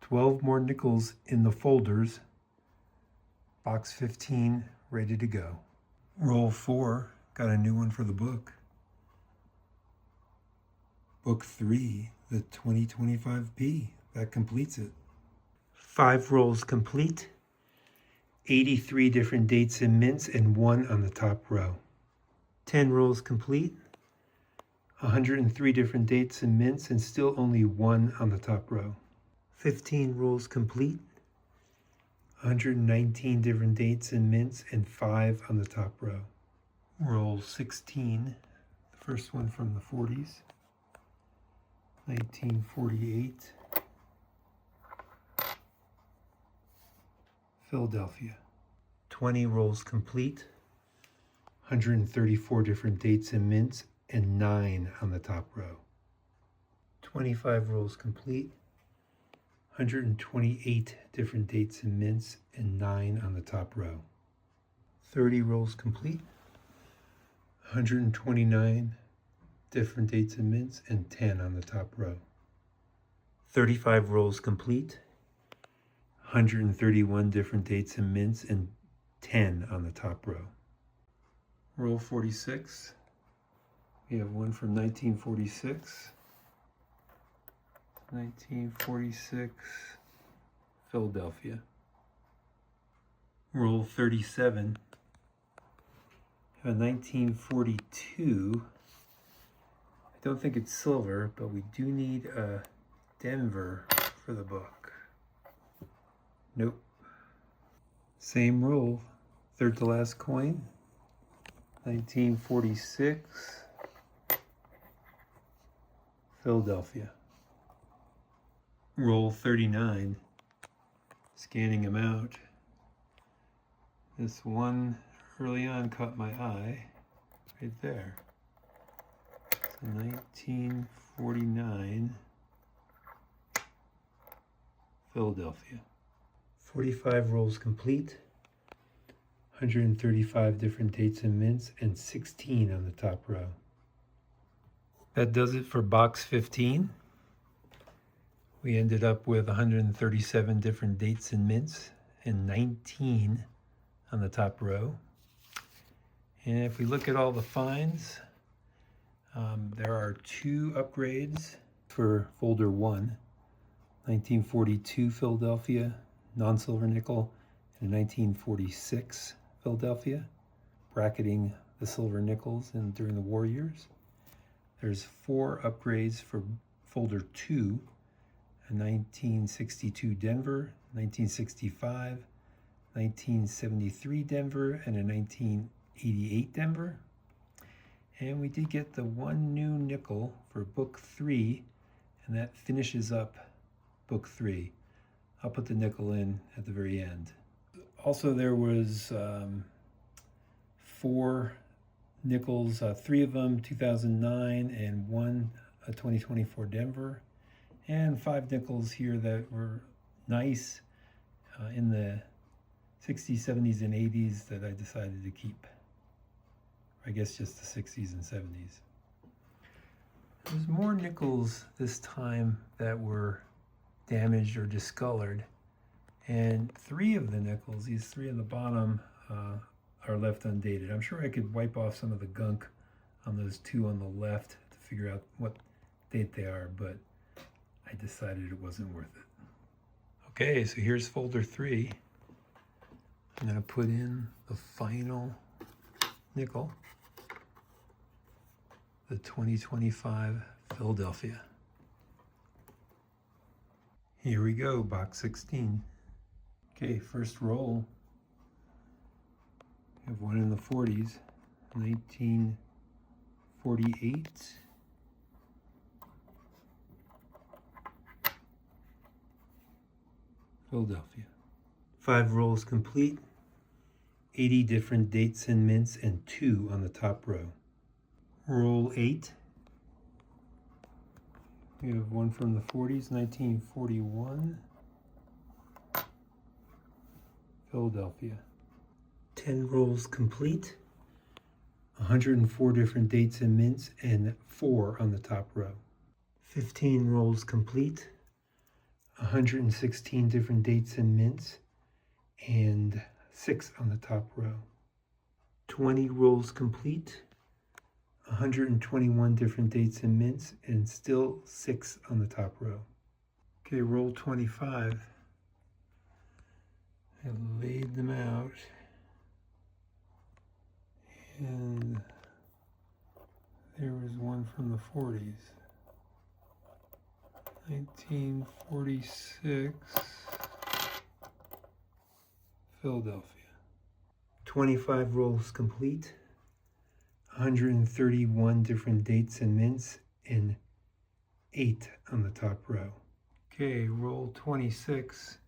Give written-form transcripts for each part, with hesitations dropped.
12 more nickels in the folders. Box 15 ready to go. Roll 4, got a new one for the book. Book 3, the 2025P, that completes it. 5 rolls complete, 83 different dates and mints and 1 on the top row. 10 rolls complete, 103 different dates and mints and still only 1 on the top row. 15 rolls complete, 119 different dates and mints and 5 on the top row. Roll 16, the first one from the 40s, 1948, Philadelphia. 20 rolls complete, 134 different dates and mints and 9 on the top row. 25 rolls complete, 128 different dates and mints and 9 on the top row. 30 rolls complete, 129 different dates and mints and 10 on the top row. 35 rolls complete, 131 different dates and mints and 10 on the top row. Roll 46. We have one from 1946. 1946, Philadelphia. Roll 37. A 1942. I don't think it's silver, but we do need a Denver for the book. Nope. Same roll. Third to last coin. 1946, Philadelphia. Roll 39. Scanning them out. This one early on caught my eye, right there. So 1949, Philadelphia. 45 rolls complete, 135 different dates and mints, and 16 on the top row. That does it for box 15. We ended up with 137 different dates and mints and 19 on the top row. And if we look at all the finds, there are 2 upgrades for folder 1, 1942 Philadelphia, non-silver nickel, and 1946 Philadelphia, bracketing the silver nickels during the war years. There's 4 upgrades for folder 2, a 1962 Denver, 1965, 1973 Denver, and a 1988 Denver. And we did get the 1 new nickel for book 3, and that finishes up book 3. I'll put the nickel in at the very end. Also, there was 4 nickels, 3 of them 2009 and 1 2024 Denver, and 5 nickels here that were nice in the 60s, 70s, and 80s that I decided to keep. I guess just the 60s and 70s. There's more nickels this time that were damaged or discolored, and 3 of the nickels, these 3 on the bottom, are left undated. I'm sure I could wipe off some of the gunk on those 2 on the left to figure out what date they are, but I decided it wasn't worth it. Okay, so here's folder 3. I'm going to put in the final nickel, the 2025 Philadelphia. Here we go, box 16. Okay, first roll. We have one in the 40s, 1948. Philadelphia. 5 rolls complete, 80 different dates and mints, and 2 on the top row. Roll 8. We have one from the 40s, 1941, Philadelphia. 10 rolls complete, 104 different dates and mints, and 4 on the top row. 15 rolls complete, 116 different dates and mints, and 6 on the top row. 20 rolls complete, 121 different dates and mints, and still 6 on the top row. Okay, roll 25. I laid them out, and there was one from the 40s. 1946, Philadelphia. 25 rolls complete, 131 different dates and mints, and 8 on the top row. Okay, roll 26,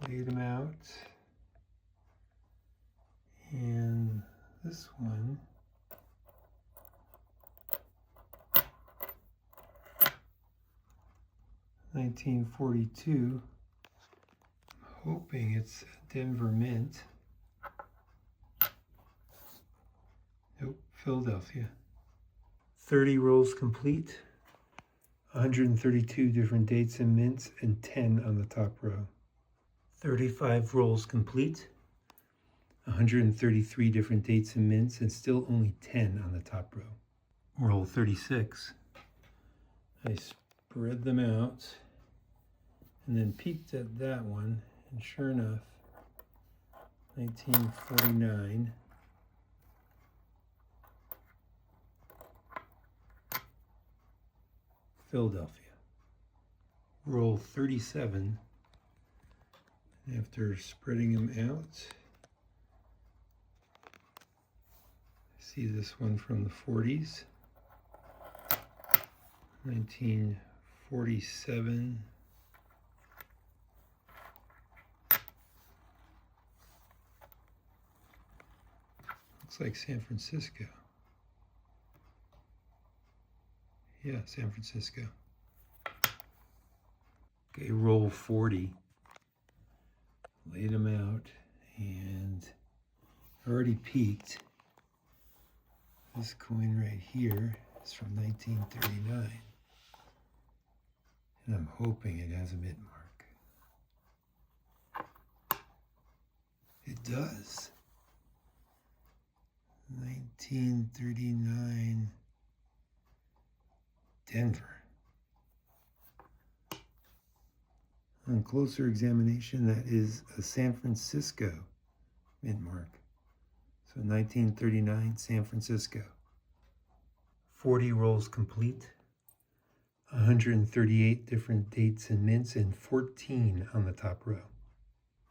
lay them out, and this one, $1942. I'm hoping it's Denver Mint. Nope, Philadelphia. 30 rolls complete, 132 different dates and mints, and 10 on the top row. 35 rolls complete, 133 different dates and mints, and still only 10 on the top row. Roll 36. I spread them out and then peeked at that one, and sure enough, 1949. Philadelphia. Roll 37. After spreading them out, see this one from the 40s, 1947. Looks like San Francisco. Yeah, San Francisco. Okay, roll 40. Laid them out, and already peaked. This coin right here is from 1939. And I'm hoping it has a mint mark. It does. 1939 Denver. On closer examination, that is a San Francisco mint mark. So 1939 San Francisco. 40 rolls complete, 138 different dates and mints, and 14 on the top row.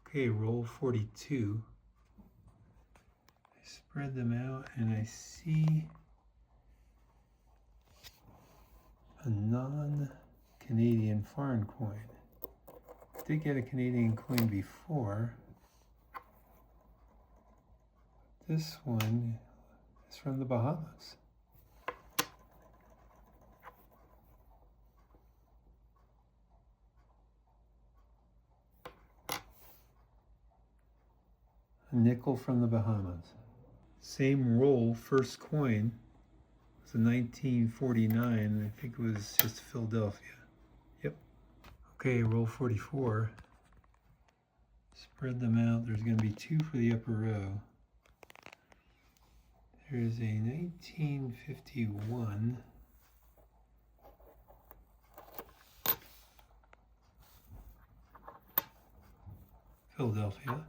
Okay, roll 42. I spread them out and I see a non-Canadian foreign coin. I did get a Canadian coin before. This one is from the Bahamas. A nickel from the Bahamas. Same roll, first coin. It was a 1949. I think it was just Philadelphia. Yep. Okay, roll 44. Spread them out. There's going to be 2 for the upper row. There's a 1951. Philadelphia.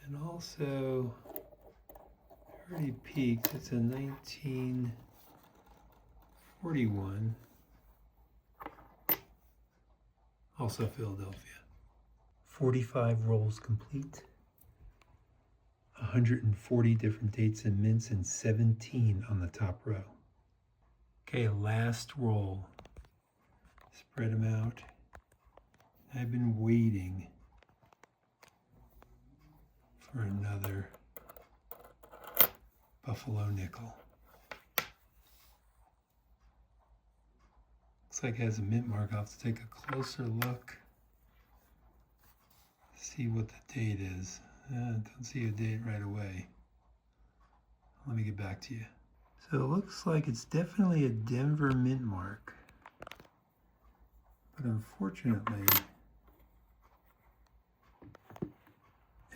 And also, already peaked, it's a 1941. Also Philadelphia. 45 rolls complete. 140 different dates and mints, and 17 on the top row. Okay, last roll. Spread them out. I've been waiting for another buffalo nickel. Looks like it has a mint mark. I'll have to take a closer look. See what the date is. Don't see a date right away. Let me get back to you. So it looks like it's definitely a Denver mint mark. But unfortunately,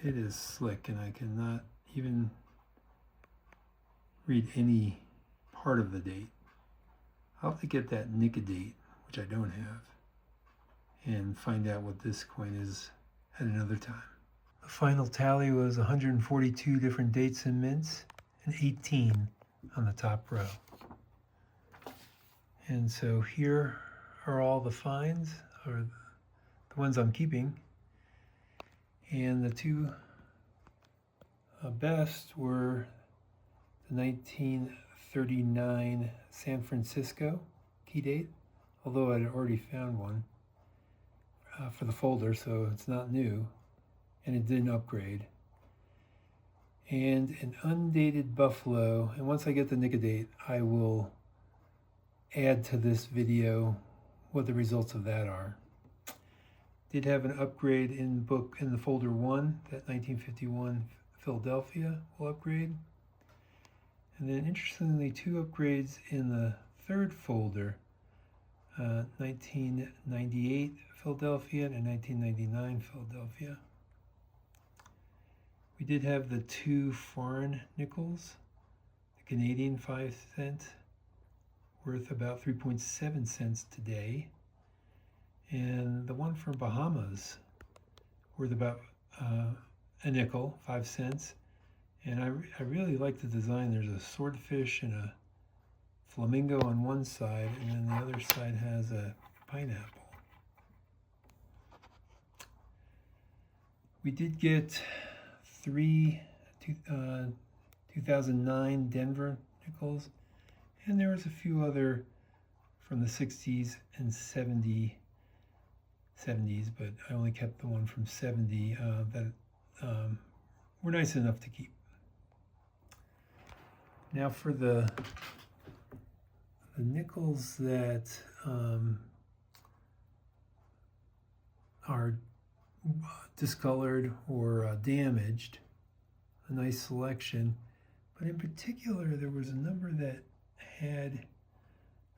it is slick and I cannot even read any part of the date. I'll have to get that nicodate, which I don't have, and find out what this coin is at another time. The final tally was 142 different dates and mints and 18 on the top row. And so here are all the finds, or the ones I'm keeping. And the two best were the 1939 San Francisco key date, although I'd already found one for the folder, so it's not new, and it didn't upgrade. And an undated buffalo, and once I get the nicodate, I will add to this video what the results of that are. Did have an upgrade in the folder 1, that 1951 Philadelphia will upgrade. And then interestingly, 2 upgrades in the third folder, 1998 Philadelphia and 1999 Philadelphia. We did have the 2 foreign nickels, the Canadian 5 cent, worth about 3.7 cents today, and the one from Bahamas, worth about a nickel, 5 cents. And I really like the design. There's a swordfish and a flamingo on one side, and then the other side has a pineapple. We did get 3 2009 Denver nickels, and there was a few other from the 60s and 70s, but I only kept the one from 70 that were nice enough to keep. Now for the nickels that are discolored or damaged, a nice selection, but in particular there was a number that had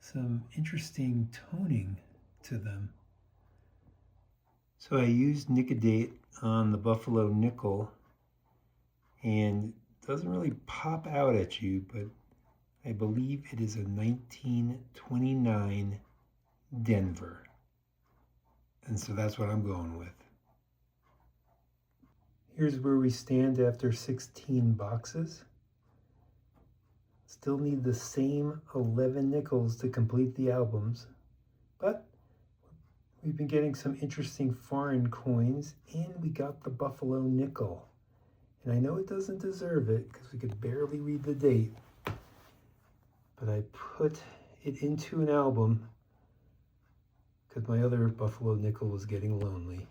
some interesting toning to them. So I used nicodate on the buffalo nickel, and it doesn't really pop out at you, but I believe it is a 1929 Denver. And so that's what I'm going with. Here's where we stand after 16 boxes. Still need the same 11 nickels to complete the albums, but we've been getting some interesting foreign coins, and we got the buffalo nickel. And I know it doesn't deserve it because we could barely read the date, but I put it into an album because my other buffalo nickel was getting lonely.